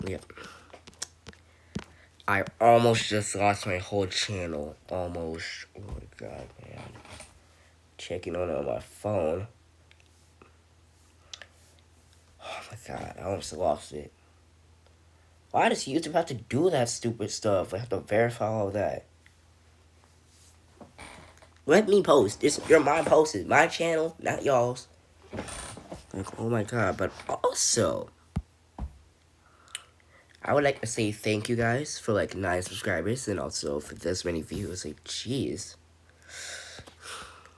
Yep. I almost just lost my whole channel. Almost. Oh my god, man. Checking on my phone. Oh my god, I almost lost it. Why does YouTube have to do that stupid stuff? I have to verify all that. Let me post. You're my post. It's my channel, not y'all's. Like, oh my god. But also, I would like to say thank you guys for like 9 subscribers and also for this many views. Like, jeez.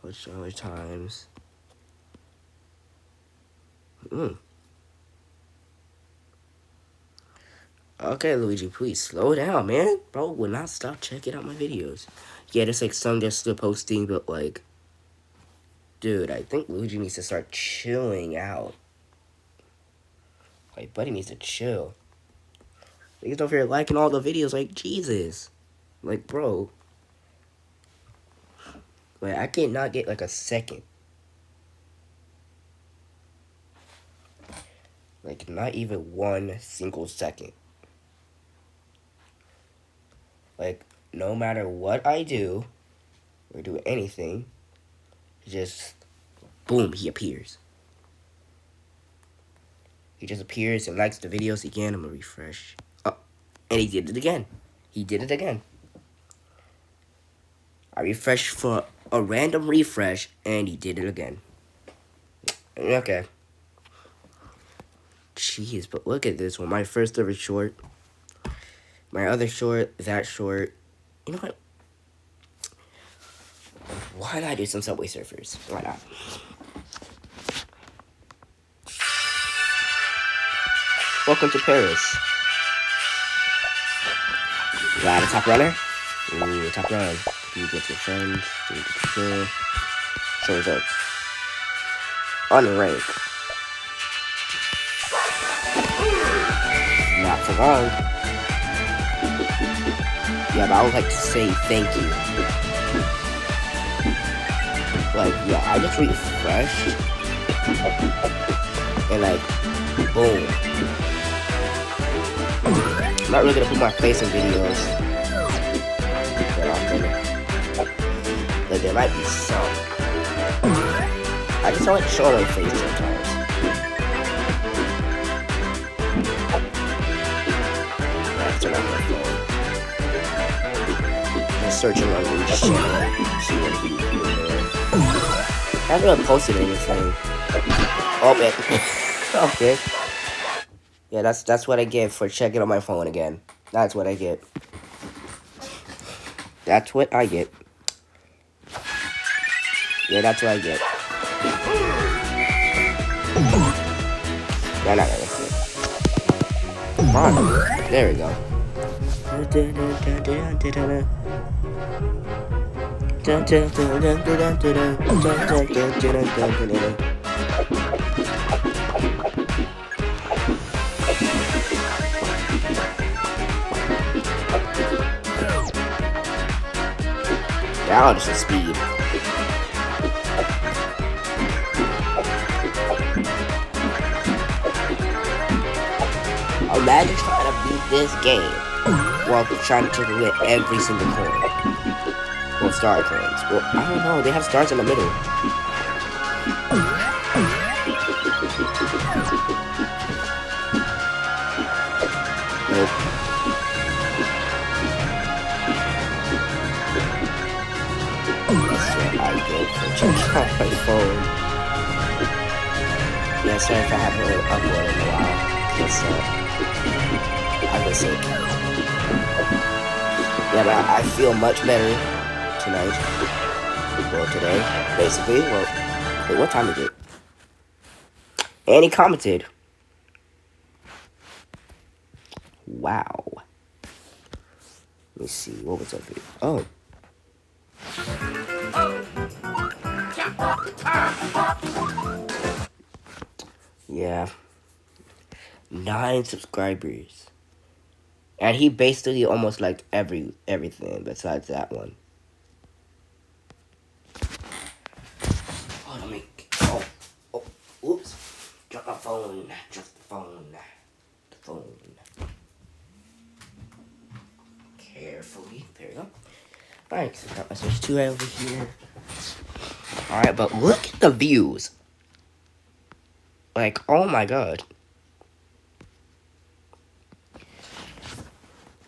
Which other times? Okay, Luigi, please slow down, man. Bro will not stop checking out my videos. Yeah, there's like some they're still posting, but like, dude, I think Luigi needs to start chilling out. Like, buddy needs to chill. He's over here liking all the videos, like, Jesus. Like, bro. Like, I cannot get like a second. Like, not even 1 single second. Like, no matter what I do, or do anything, just, boom, he appears. He just appears and likes the videos again. I'm gonna refresh. Oh, and he did it again. He did it again. I refreshed for a random refresh, and he did it again. Okay. Jeez, but look at this one. My first ever short. My other short, that short. You know what? Why not do some Subway Surfers? Why not? Welcome to Paris. Got a top runner? Ooh, top run. You get your friends. Show results. Unranked. Not for long. Yeah, but I would like to say thank you. Like, yeah, I just refreshed. And like, boom. I'm not really gonna put my face in videos that often. But there might be some. I just don't like showing my face sometimes. Turn off my phone. I'm searching on each channel. See what he's doing there. I haven't really posted anything. Oh man. Okay. Yeah, that's what I get for checking on my phone again. That's what I get. That's what I get. Yeah, that's what I get. No, no, no. Come on. There we go. Now just the speed. Imagine trying to beat this game while trying to get every single coin. Well, star coins. Well, I don't know. They have stars in the middle. Nope. That's what I get for checking out my phone. Yeah, sorry if I haven't really uploaded in a while. I was sick. Yeah, but I feel much better tonight. Well, today, basically. Well, wait, what time is it? And he commented. Wow. Let me see. What was that video? Oh. Yeah. 9 subscribers. And he basically almost liked everything besides that one. Oh, let me. Oh, oops. Drop my phone. Drop the phone. phone. Carefully. There we go. Alright, so I got my Switch 2 right over here. Alright, but look at the views. Like, oh my god.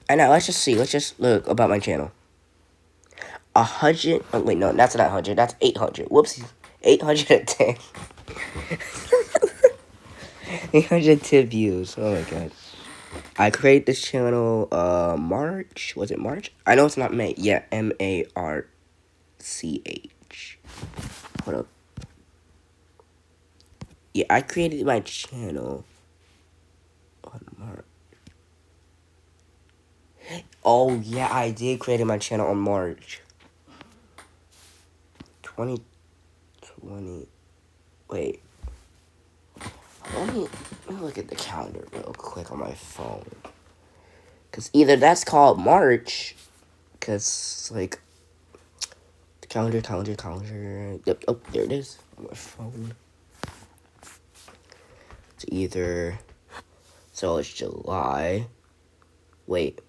And now let's just see. Let's just look about my channel. 100. Oh, wait, no, that's not 100. That's 800. Whoopsie. 810. 810 views. Oh my god. I created this channel March. Was it March? I know it's not May. Yeah, March. Hold up. Yeah, I created my channel on March. Oh yeah, I did create my channel on March 2020. Wait. Let me look at the calendar real quick on my phone. Because either that's called March, because, like, the calendar. Yep, oh, there it is on my phone. It's either, so it's July. Wait.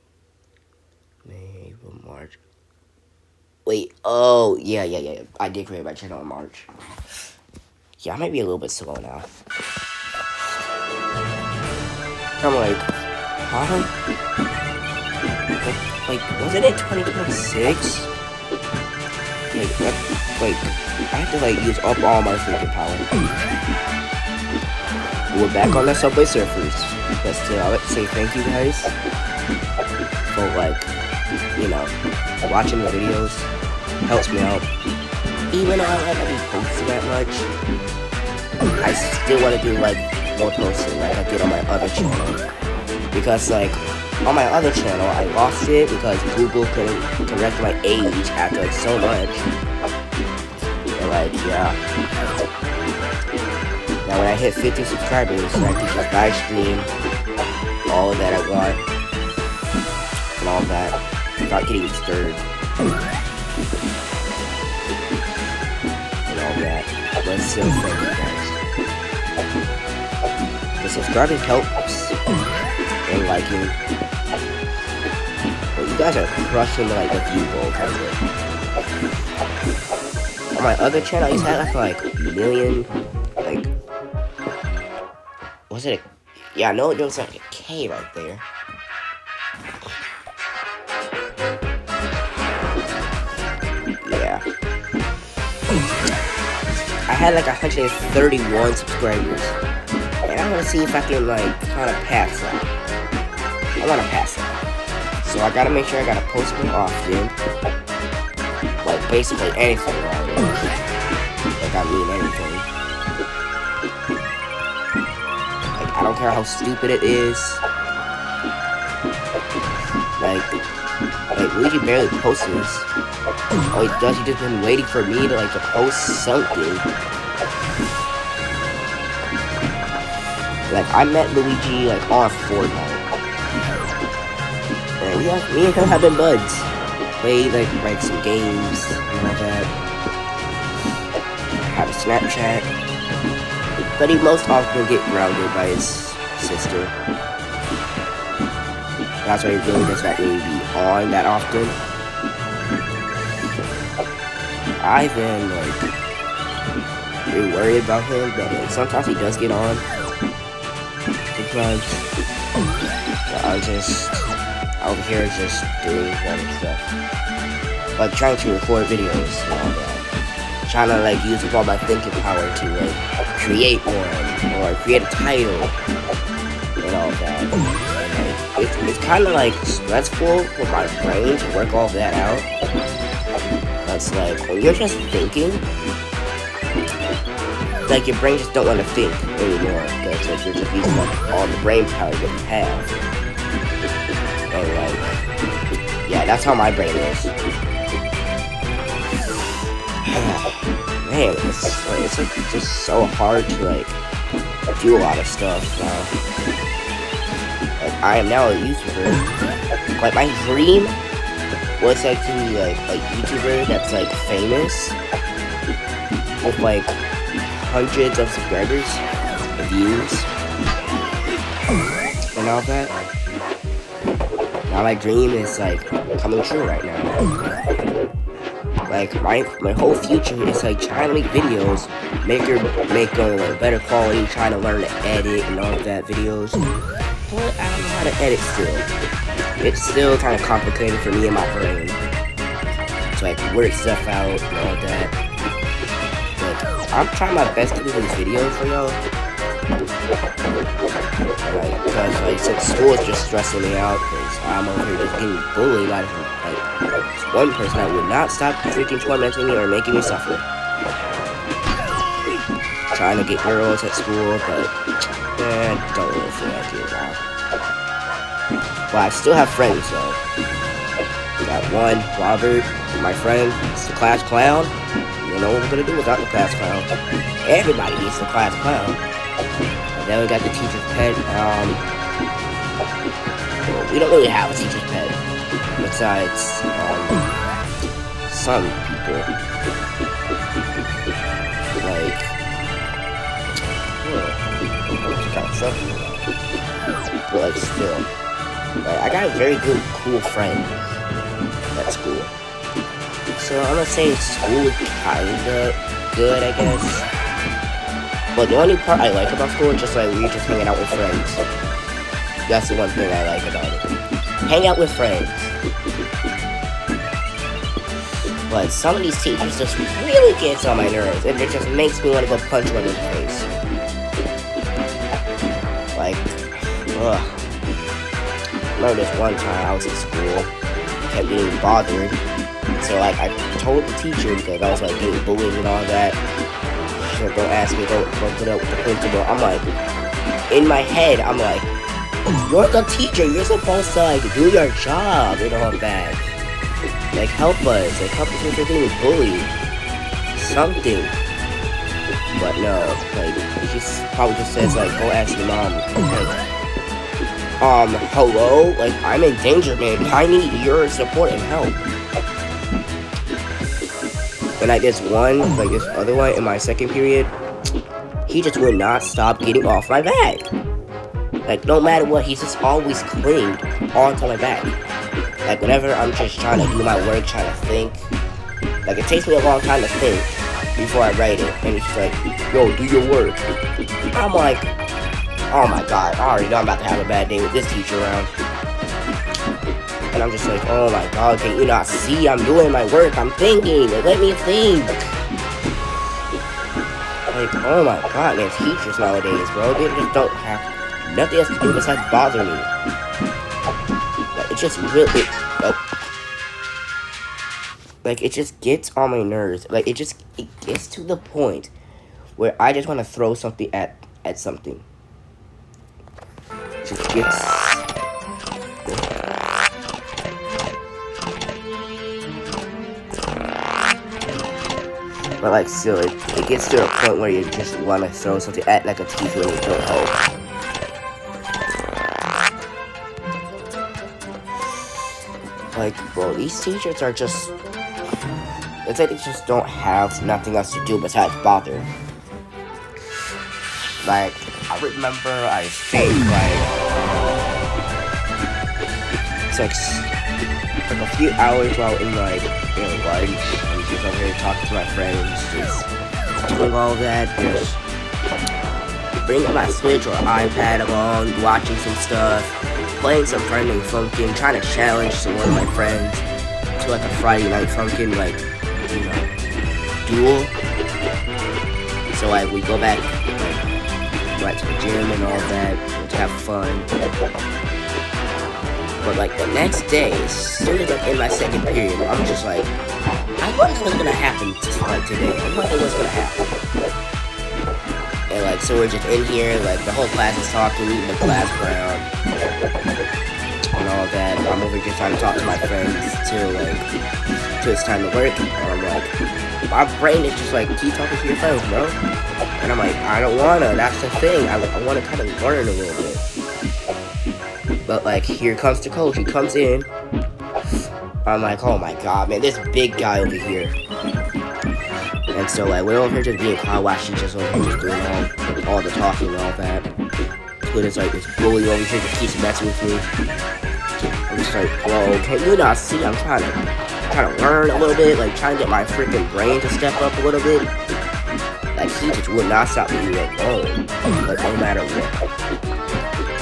May, March. Wait, oh, yeah. I did create my channel in March. Yeah, I might be a little bit slow now. I'm like, huh? Like, wasn't it 2026? Like, I have to, like, use up all my freaking power. We're back on the Subway Surfers. But still, I would say thank you guys for, like, you know, watching the videos. Helps me out. Even though I don't be posting that much, I still want to do, like, more posting like I did on my other channel. Because, like, on my other channel, I lost it because Google couldn't correct my age after, like, so much. And, like, yeah. Now, when I hit 50 subscribers, I can just live stream all that I want. And all that. Without getting stirred. And all that. But still, thank you guys. The subscribing helps and liking. But you guys are crushing like the view goal kind of. On my other channel, I used to have like a million, like, was it a, yeah, no, it was like a K right there. Yeah. I had like 131 subscribers. And I want to see if I can, like, kind of pass that. I want to pass that. So I gotta make sure I gotta post more often. Like, basically anything around it. Like, I mean anything. Like, I don't care how stupid it is. Like Luigi barely posts this. All he does, he just been waiting for me to, like, to post something. Like, I met Luigi, like, on Fortnite. And me and him have been buds. Played, like some games and all that. Have a Snapchat. But he most often get grounded by his sister. That's why he really does not really be on that often. I've been, like, really worried about him, but, like, sometimes he does get on. Because I'm just out here just doing random stuff. Like trying to record videos and all that. Trying to, like, use up all my thinking power to, like, create one or create a title and all that. And, like, it's kind of, like, stressful for my brain to work all that out. That's like, when you're just thinking, like, your brain just don't want to think anymore, because, like, you're just using up all the brain power that you have. And, like, yeah, that's how my brain is. Man, it's like just so hard to, like, do a lot of stuff now. Like, I am now a YouTuber. Like, my dream was, like, to be, like, a YouTuber that's, like, famous with, like, hundreds of subscribers and views. And and all that. Now my dream is like coming true right now. Like my whole future is like trying to make videos, make like better quality, trying to learn to edit and all of that videos. But I don't know how to edit still. It's still kind of complicated for me and my brain. So like work stuff out and all that. Like I'm trying my best to do these videos for y'all. Like, because like since school is just stressing me out, because I'm over here just getting bullied by like one person that would not stop freaking tormenting me or making me suffer. Trying to get girls at school, but don't really feel like it now. But I still have friends though. Got one, Robert, my friend, he's the class clown. You know what we're gonna do without the class clown. Everybody is the class clown. And then we got the teacher's pet. We don't really have a teacher's pet. Besides, some people. Like, but like still. Like, I got a very good, cool friend at school. So I'm gonna say school is kinda good, I guess. But the only part I like about school is just like we're just hanging out with friends. That's the one thing I like about it. Hang out with friends. But some of these teachers just really gets on my nerves, and it just makes me want to go punch one in the face. Like, ugh. I remember this one time I was in school, kept getting bothered. So like I told the teacher because I was like getting bullied and all that. She said, don't ask me, don't put up with the principal. I'm like, in my head, I'm like, you're the teacher, you're supposed to like do your job and all that. Like help us if you're getting bullied. Something. But no, like she probably just says like, go ask your mom. Like, hello? Like I'm in danger, man. I need your support and help. And like this other one in my second period, he just would not stop getting off my back. Like no matter what, he's just always clinged onto my back. Like whenever I'm just trying to do my work, trying to think, like it takes me a long time to think before I write it, and he's like, yo, do your work. I'm like, oh my god, I already know I'm about to have a bad day with this teacher around. And I'm just like, oh my god, can you not see I'm doing my work? I'm thinking, like, let me think. Like, oh my god, man, teachers nowadays, bro, they just don't have nothing else to do besides bother me. Like, it just really, like, it just gets on my nerves. Like, it gets to the point where I just want to throw something at something. It just gets... But like still, it gets to a point where you just want to throw something at like a teacher and you don't help. Like, bro, these teachers are just... It's like they just don't have nothing else to do besides bother. Like, I remember, I think, it's like a few hours while in like, lunch, I'm just over here talking to my friends, just doing all that, just bringing my Switch or iPad along, watching some stuff, playing some friendly Funkin', trying to challenge one of my friends to like a Friday night Funkin', like, you know, duel. So like we go back, like, to the gym and all that, to have fun. But like the next day, as soon as I'm in my second period, I'm just like, I wonder what's gonna happen like today. I wonder what's gonna happen. And like, so we're just in here, like the whole class is talking, eating the class ground, and all that. I'm over here trying to talk to my friends till it's time to work. And I'm like, my brain is just like, keep talking to your friends, bro. And I'm like, I don't wanna. That's the thing. I wanna kind of learn a little bit. But like, here comes the coach. He comes in. I'm like, oh my god, man, this big guy over here. And so like, we're over here just being quiet while she's just over here just doing all the talking and all that. but it's like this bully over here that keeps messing with me. I'm just like, bro, can you not see? I'm trying to learn a little bit, like trying to get my freaking brain to step up a little bit. Like he just would not stop me alone, like no matter what.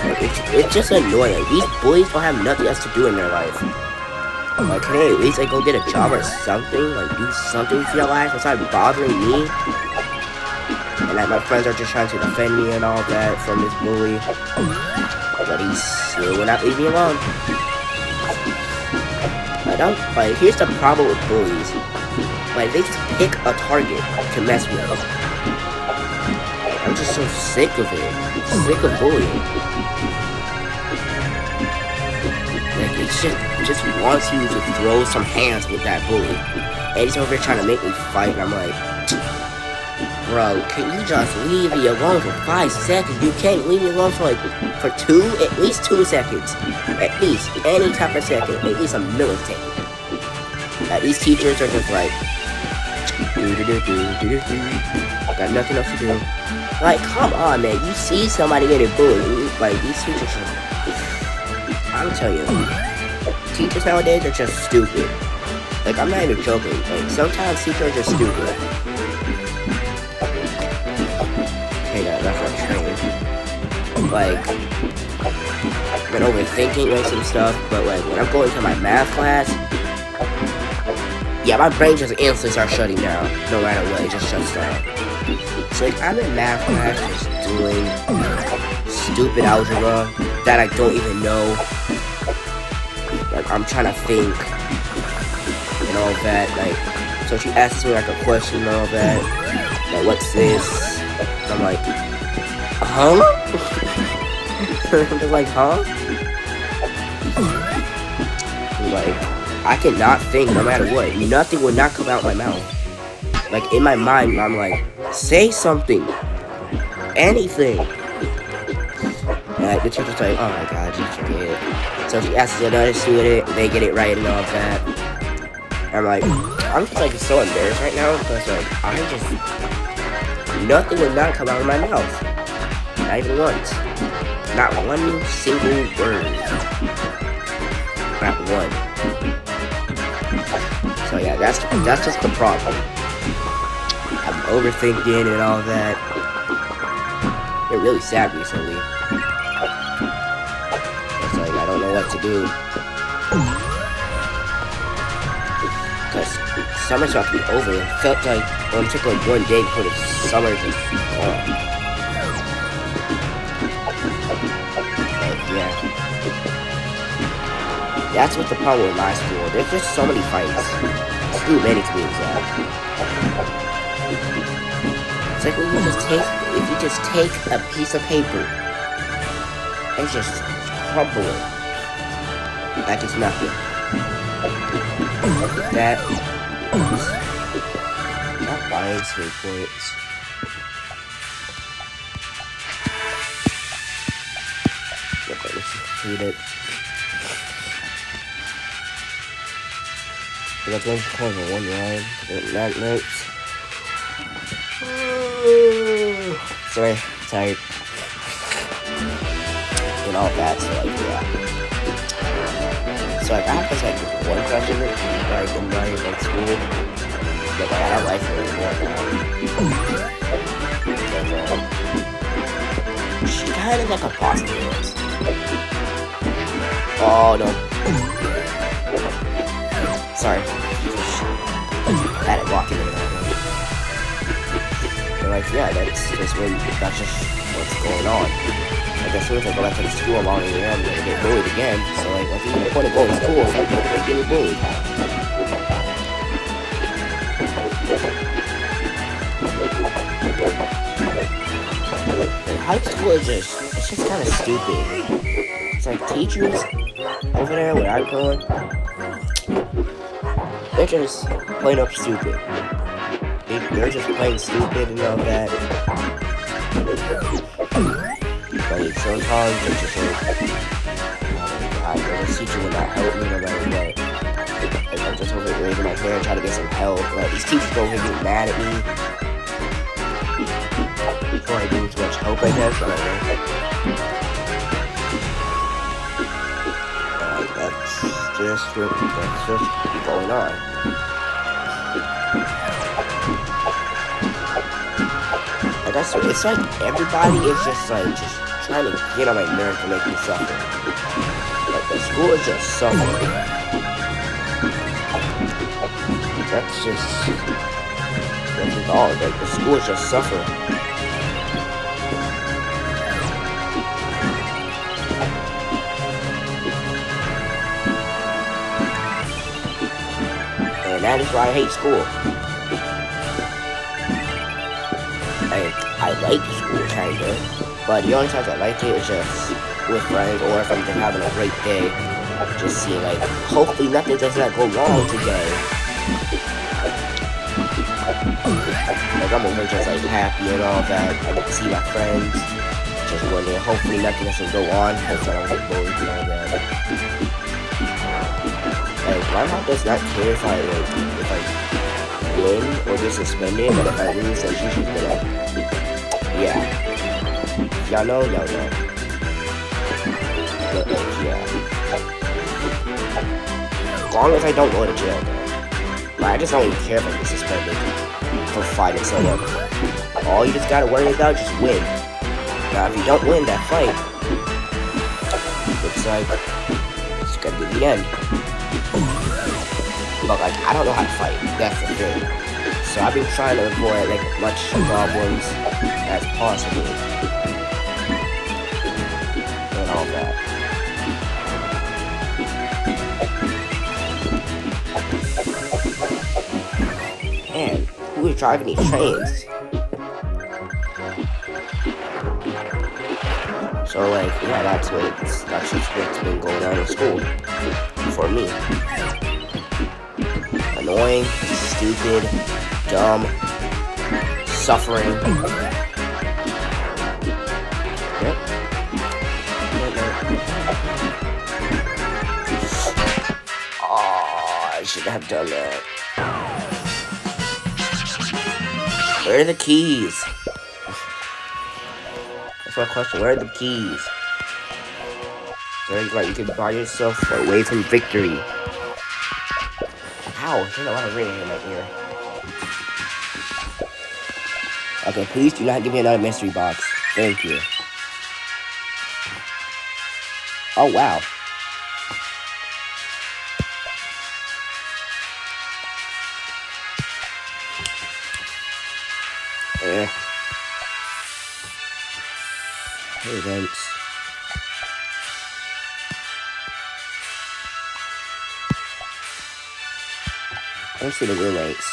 Like, it's just annoying. These bullies don't have nothing else to do in their life. Like, can they at least like go get a job or something? Like do something with your life besides bothering me? And like my friends are just trying to defend me and all that from this bully. But he still will not leave me alone. I don't, like, here's the problem with bullies. Like, they just pick a target to mess with. I'm just so sick of it. Sick of bullying. Like, it just wants you to throw some hands with that bully. And he's over here trying to make me fight, and I'm like, bro, can you just leave me alone for 5 seconds? You can't leave me alone for at least 2 seconds. At least, any type of second, at least a millisecond. These teachers are just like, got nothing else to do. Like, come on, man, you see somebody getting bullied, like, these teachers are, I'm telling you, teachers nowadays are just stupid. Like, I'm not even joking, like, sometimes teachers are just stupid. That's not train. Like, I've been overthinking like some stuff, but like when I'm going to my math class, yeah, my brain just instantly starts shutting down. No matter what, it just shuts down. So like I'm in math class just doing stupid algebra that I don't even know. Like I'm trying to think and all that. Like, so she asks me like a question and all that. Like, what's this? And I'm like, huh? I'm just like, huh? Like, I cannot think no matter what. Nothing would not come out my mouth. Like, in my mind, I'm like, say something. Anything. And the teacher's like, oh my god, you forget it. So she asks another student, they get it right and all of that. And I'm just like so embarrassed right now because like, nothing would not come out of my mouth. Not even once. Not one single word. Not one. So yeah, that's just the problem. I'm overthinking and all that. They're really sad recently. It's like I don't know what to do. Because summer's about to be over. It felt like it only took like 1 day before the summer just gone. Yeah. That's what the problem with my school. There's just so many fights. Too many to be exact. It's like when you if you just take a piece of paper and just crumple it like it's nothing. Look at that. Not buying skateboards. Read it. I got one call for 1 line. That notes. Sorry, tired. And all that, so like, yeah. So like, I have this like one question like in my like school, but like I don't like her anymore now. Because she kind of like a prostitute. Oh no. Sorry. I had it walking in there. But like, yeah, that's just what's going on. Like as soon as I go back to the school, I'm already there, I'm gonna get bullied again. So like, what's even the point of going to school if I'm gonna get bullied? And high school is it's just kind of stupid. It's like teachers over there where I'm going, they're just plain up stupid. They're just plain stupid and all that. Like sometimes they're just like, oh my god, this teacher would not help me no matter what. Like I'm just over here raising my hand trying to get some help. Like these teachers go over here getting mad at me. Before I give too much hope, I guess. I don't know. just be going on. Like it's like everybody is just trying to get on my nerves to make me suffer. Like the school is just suffering. That's just all. Like the school is just suffering. And that is why I hate school. I like school, kinda, but the only times I like it is just with friends, or if I'm just having a great day, just see, like, hopefully nothing does not go wrong today. Like, I'm over just, like, happy and all that. I get to see my friends, just wondering, hopefully nothing doesn't go on, hopefully I don't get bullied and all that. Like, my mom does not care if I win or get suspended, but if I lose, then she's just gonna, yeah. Y'all know? Y'all know. But, like, yeah. As long as I don't go to jail, though. Like, I just don't even care if I get suspended for fighting someone. All you just gotta worry about is just win. Now, if you don't win that fight, looks like it's gonna be the end. But, like, I don't know how to fight. That's the thing. So I've been trying to avoid, like, as much problems as possible. And all that. Man, who is driving these trains? So, like, yeah, that's just what's been going on in school. For me. Annoying, stupid, dumb, suffering. Yep. Oh, I should have done that. Where are the keys? That's my question. Where are the keys? So like you can buy yourself away from victory. Ow, there's a lot of ringing in my ear. Okay, please do not give me another mystery box. Thank you. Oh, wow. Yeah. Hey, Vince. I don't see the roommates.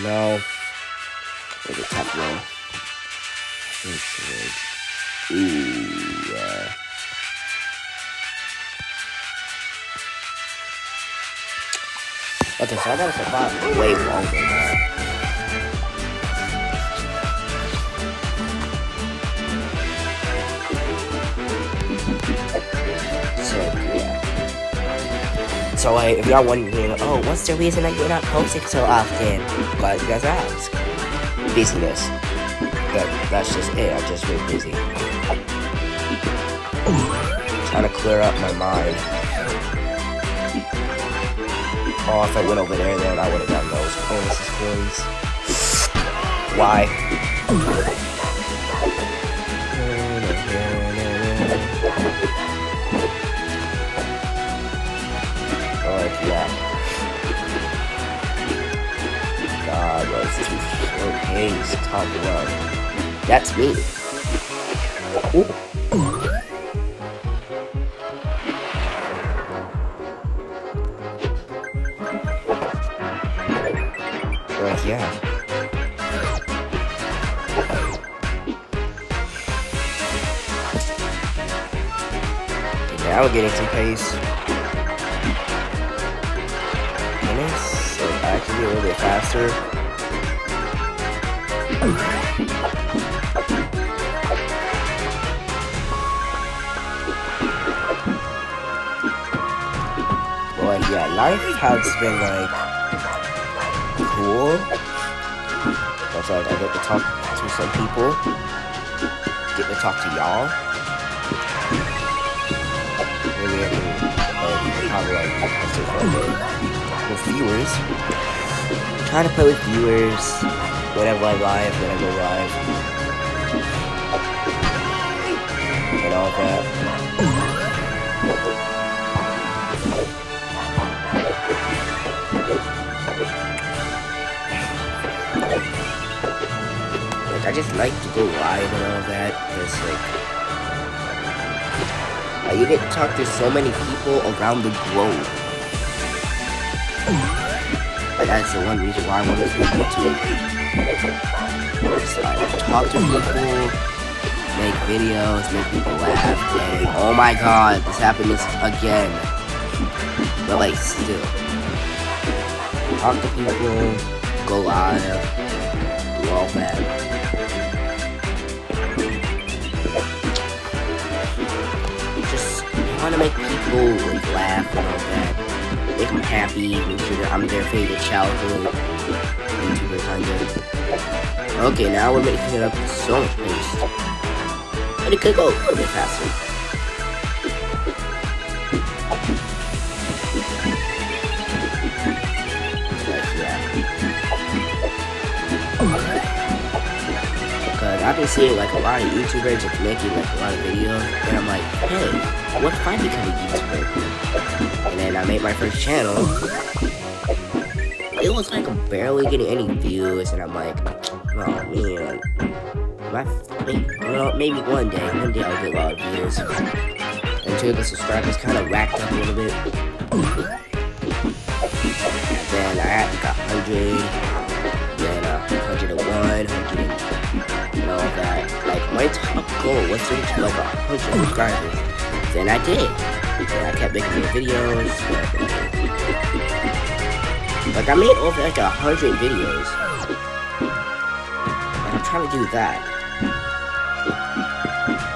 No. There's a top one. Ooh, yeah. Okay, so I gotta survive way longer now. So, yeah. So, like, if y'all wondering, oh, what's the reason that you're not posting so often? Glad you guys ask. Busyness. That's just it. I'm just really busy. Trying to clear up my mind. Oh, if I went over there, then I would have gotten those bonuses coins. Why? Yeah. God, was too slow pace, top run. That's me. Ooh. Yeah. Now we're getting some pace. So I can be a little bit faster. But yeah, life has been like cool. Also, I get to talk to some people. Get to talk to y'all. Maybe I can with viewers. Trying to play with viewers whenever I go live, and all that. Like, I just like to go live and all that. It's like you get to talk to so many people around the globe. Like, that's the one reason why I want to do YouTube. Just like talk to people, make videos, make people laugh, and oh my god, this happened again. But like, still, talk to people, go live, do all that. Just want to make people laugh and all that, make them happy, make sure that I'm their favorite childhood YouTuber kind of. Okay, now we're making it up at so much pace. But it could go a little bit faster. But yeah. Because I've been seeing like a lot of YouTubers just making like a lot of videos. And I'm like, hey, what if I become a YouTuber? And then I made my first channel. It was like I'm barely getting any views. And I'm like, oh man. Maybe one day I'll get a lot of views until the subscribers kind of racked up a little bit. And then I got 100, then 101, 100, and all that. Like, my top goal was to reach like 100 subscribers. Then I did. And I kept making more videos. Like, I made over like 100 videos. And I'm trying to do that.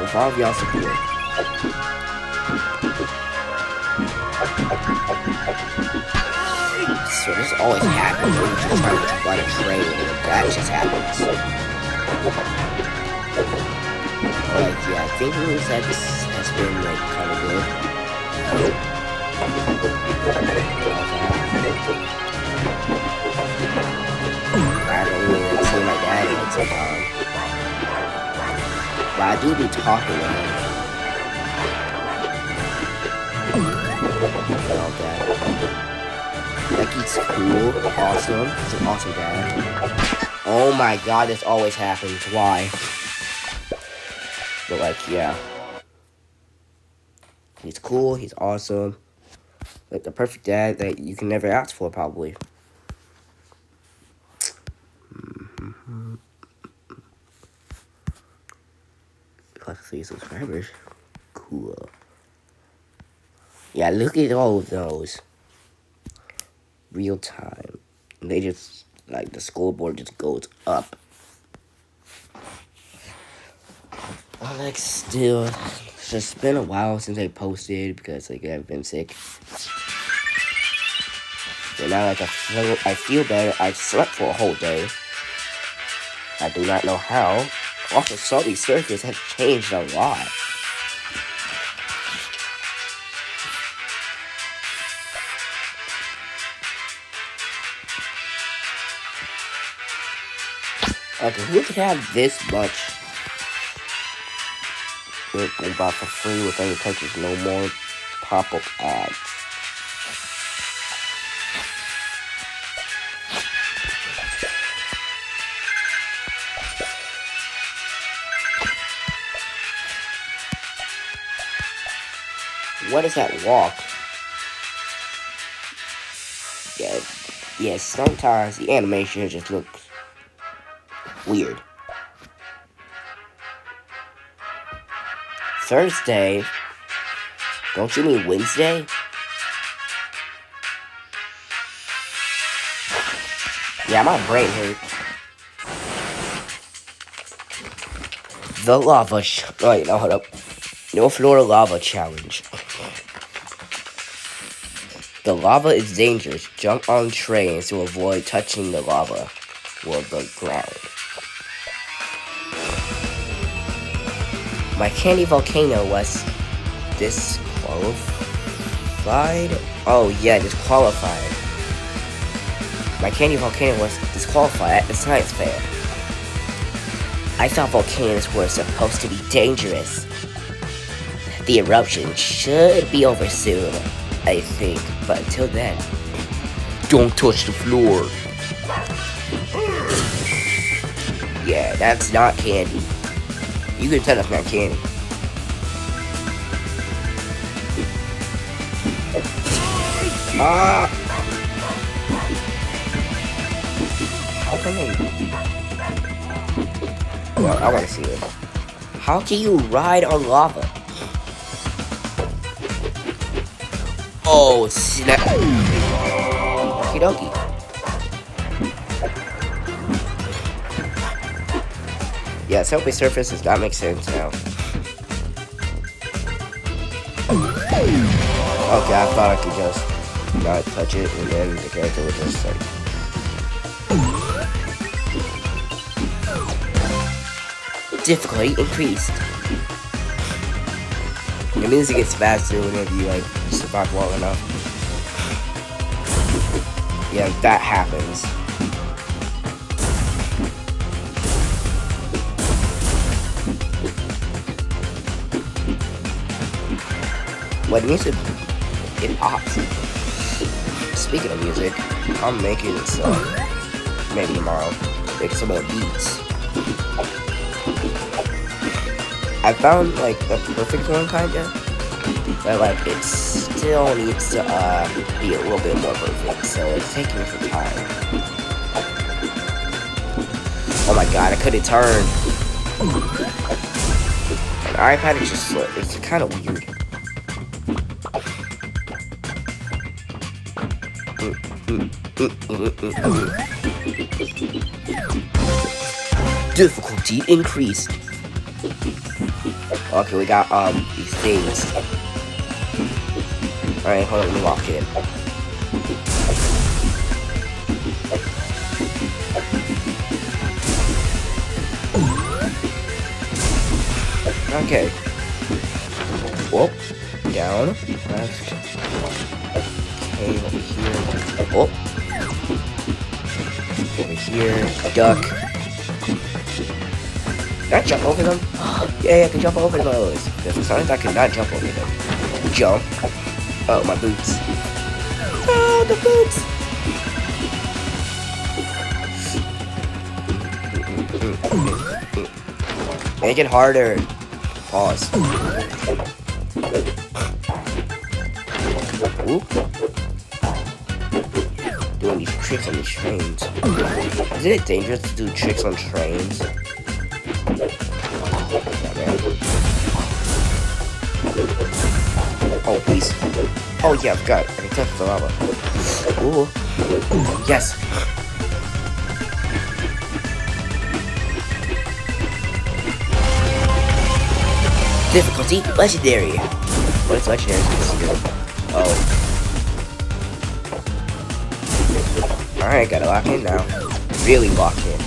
With all of y'all support. So this always happens when you're trying to run a train and that just happens. Like, yeah, I think Moon's has been like kind of good. I don't really see my dad in it sometimes. But I do be talking with him. And all that. Like, he's cool, awesome. He's an awesome dad. Oh my god, this always happens. Why? But like, yeah. He's cool, he's awesome. Like the perfect dad that you can never ask for, probably. Plus 3 subscribers. Cool. Yeah, look at all of those. Real time. They just, like, the scoreboard just goes up. Like, still, it's just been a while since I posted because, like, I've been sick. So now, like, I feel better. I slept for a whole day. I do not know how. Also, Salty Surface has changed a lot. Like, who could have this much about for free with any purchase? No more pop-up ads. What is that walk? Yeah, sometimes the animation just looks weird. Thursday? Don't you mean Wednesday? Yeah, my brain hurt. The lava wait, no, hold up. No Florida lava challenge. The lava is dangerous. Jump on trains to avoid touching the lava or the ground. My candy volcano was this close. disqualified? Oh yeah, disqualified. My candy volcano was disqualified at the science fair. I thought volcanoes were supposed to be dangerous. The eruption should be over soon, I think, but until then, don't touch the floor. Yeah, that's not candy. You can tell that's not candy. Ah! How can they? Well, I want to see this. How can you ride on lava? Oh, snap. Okie dokie. Yeah, slippery surface does not make sense now. Okay, I thought I could just not touch it and then the character would just like... Difficulty increased. It means it gets faster whenever you like survive long enough. Yeah, that happens. What music? It pops. Speaking of music, I'm making some, maybe tomorrow, make some of the beats. I found like the perfect one kinda, but like it still needs to be a little bit more perfect, so it's taking me some time. Oh my god, I couldn't turn. An iPad is just, it's kind of weird. Difficulty increased. Okay, we got these things. Alright, hold on, let me walk in. Okay. Whoop. Down. Left. Okay, over here. Oh. Over here. Duck. Can I jump over them? Yeah, I can jump over those. Because sometimes I cannot jump over them. Jump. Oh, my boots. Oh, the boots. Make it harder. Pause. Oop. Doing these tricks on these trains. Isn't it dangerous to do tricks on trains? Oh, please. Oh, yeah, I've got it. I can touch the lava. Ooh. Yes. Difficulty legendary. What is legendary? Oh. Alright, gotta lock in now. Really lock in.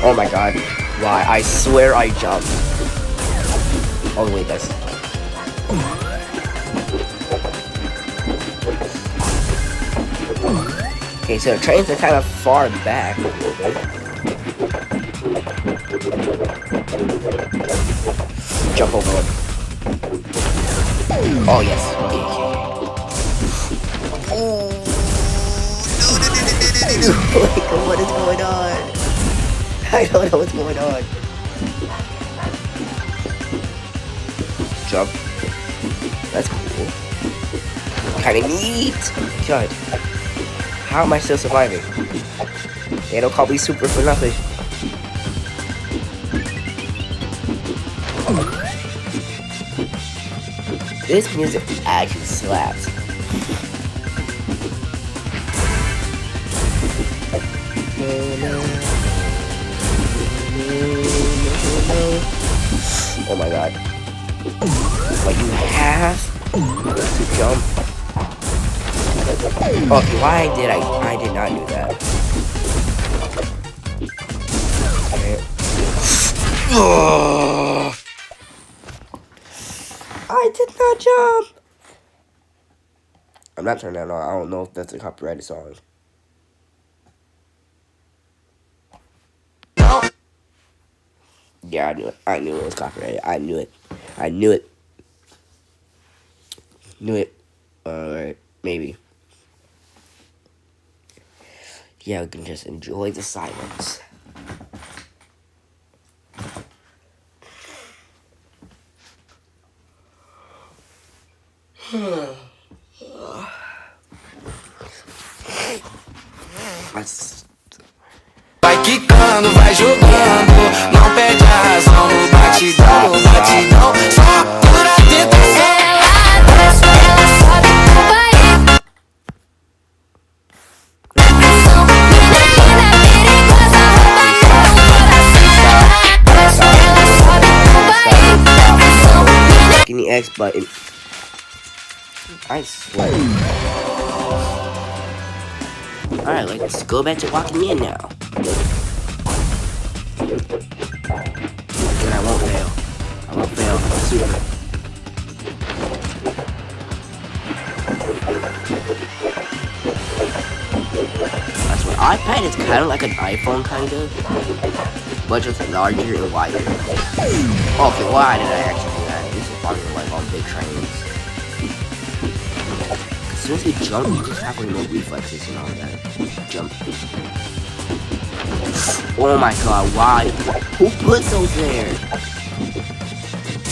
Oh my god. Why? I swear I jumped. Oh wait, that's... Okay, so the trains are kind of far back a little bit. Jump over it. Oh yes. Okay, okay. Oh. No. What is going on? I don't know what's going on. Jump. That's cool. Kinda neat. God. How am I still surviving? They don't call me super for nothing. This music actually slaps. Oh my god. But you have to jump Okay, why did I did not do that. Okay. I did not jump. I'm not turning that on. I don't know if that's a copyrighted song. Yeah, I knew it. I knew it was copyrighted. I knew it. I knew it. Knew it. Alright, maybe. Yeah, we can just enjoy the silence. Mas... Vai quicando, vai jogando, não perde a razão no batidão, no batidão, só pura tentação. Ela desce, ela sobe no Bahia. Atenção, mina perigosa, rouba meu coração. Ela desce, ela sobe no Bahia. Atenção, mina. Clicking the X button. I swear. Alright, let's go back to walking in now. And I won't fail. I won't fail. Super. That's what iPad is kind of like an iPhone, kind of, but just larger and wider. Okay, why did I actually do that? This is probably like on big trains. As soon as you jump, you just have no reflexes and all that. Jump. Oh my god, why? Who put those there?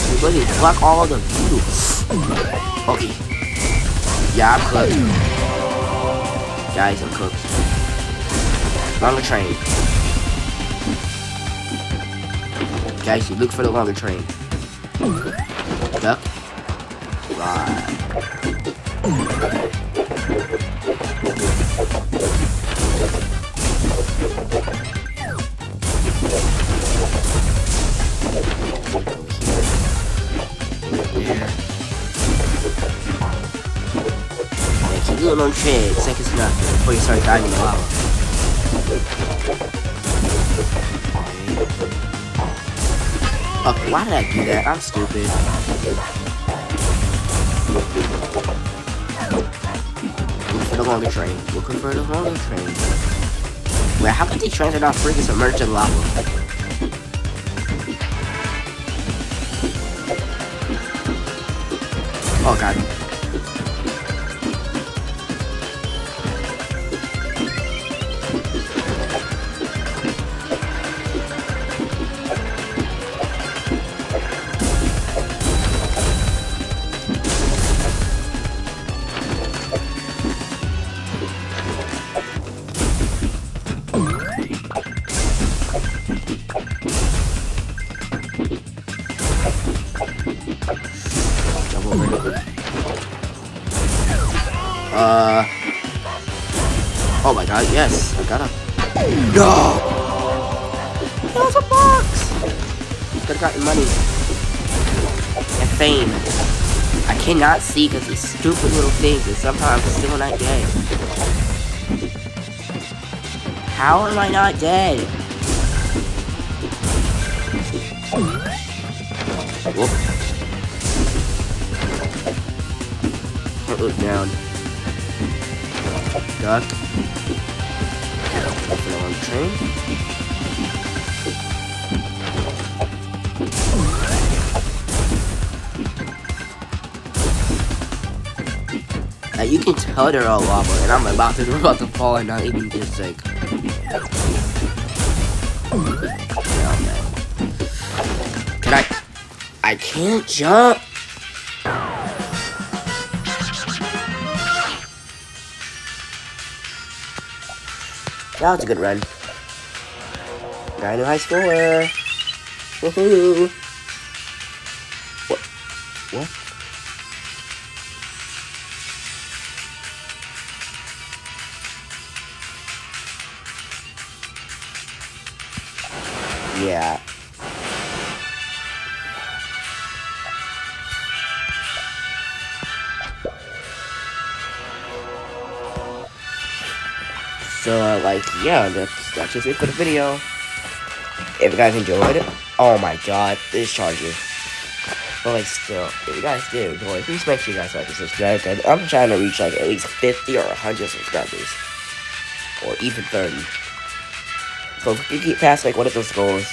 You really block all the view. Okay. Yeah, I'm cooked. Guys, I'm cooked. Longer train. Guys, you look for the longer train. Duck. Right. Keep doing on tread, seconds nothing before you start diving in the lava. Okay, why did I do that? I'm stupid. Look for the longer train. Looking for the longer train. Wait, how come these trains are not freaking submerged in lava? Oh god. Oh my god, yes, I got up. No! That was a box! Could've gotten money. And fame. I cannot see because these stupid little things and somehow I'm still not dead. How am I not dead? Whoop. Can't look down. Duck. On train. You can tell they're all lava, and I'm about to fall and not even just like. Can I can't jump. That was a good run. Got a new high score. Woohoo! What? What? Yeah. So, like, yeah, that's just it for the video. If you guys enjoyed it, oh my god, this charger. But like, still, if you guys did enjoy, please make sure you guys like and subscribe. Cause I'm trying to reach like at least 50 or 100 subscribers, or even 30. So if you keep past like one of those goals,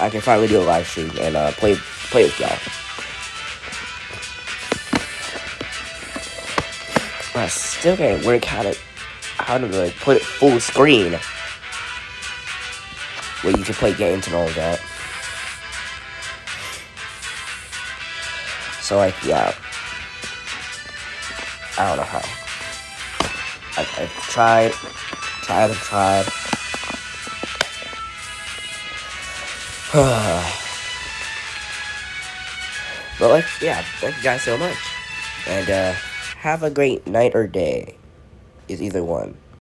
I can finally do a live stream and play with y'all. I still can't work how to like put it full screen where you can play games and all that. So like, yeah, I don't know how. I've tried. But like, yeah, thank you guys so much, and have a great night or day. Is either one.